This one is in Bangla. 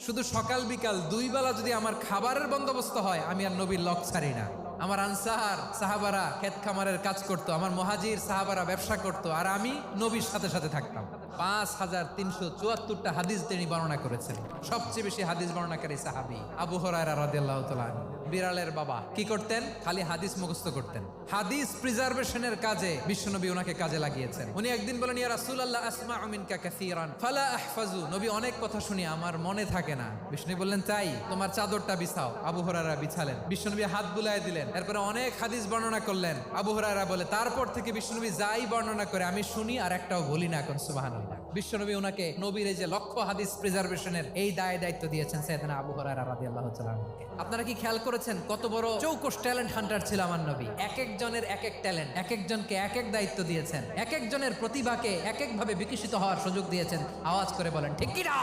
শুধু সকাল বিকাল দুই বেলা যদি আমার খাবারের বন্দোবস্ত হয়, আমি আর নবীর লক ছাড়ি না। আমার আনসার সাহাবারা ক্ষেত খামারের কাজ করত, আমার মুহাজির সাহাবারা ব্যবসা করত, আর আমি নবীর সাথে সাথে থাকতাম। 5374টা হাদিস তিনি বর্ণনা করেছেন। সবচেয়ে বেশি হাদিস বর্ণনাকারী সাহাবী আবু হুরায়রা রাদিয়াল্লাহু তাআলা আনহু। বিড়ালের বাবা কি করতেন? খালি হাদিস মুখস্থ করতেন। হাদিস প্রিজার্ভেশনের কাজে বিশ্বনবী ওনাকে কাজে লাগিয়েছেন। উনি একদিন বলেন, ইয়া রাসূলুল্লাহ আসমাউ মিনকা কাসীরান ফালা আহফাজু। নবী, অনেক কথা শুনি, আমার মনে থাকে না। বিষ্ণু বললেন, তাই তোমার চাদরটা বিছাও। আবু হুরায়রা বিছালেন। বিশ্বনবী হাত বুলায় দিলেন। এরপরে অনেক হাদিস বর্ণনা করলেন। আবু হুরায়রা বলে, তারপর থেকে বিশ্বনবী যাই বর্ণনা করে আমি শুনি আর একটাও বলি না। এখন সুবহানাল্লাহ। বিশ্বনবী ওনাকে নবীর এই যে লক্ষ হাদিস প্রিজার্ভেশনের এই দায়িত্ব দিয়েছেন সাইয়েদনা আবু হুরায়রা রাদিয়াল্লাহু তাআলা আনহুকে। আপনারা কি খেয়াল করেছেন কত বড় চৌকস ট্যালেন্ট হান্টার ছিল আমার নবী? এক একজনের এক এক ট্যালেন্ট, এক একজনকে এক এক দায়িত্ব দিয়েছেন, এক একজনের প্রতিভাকে এক একভাবে বিকশিত হওয়ার সুযোগ দিয়েছেন। আওয়াজ করে বলেন ঠিক কি না?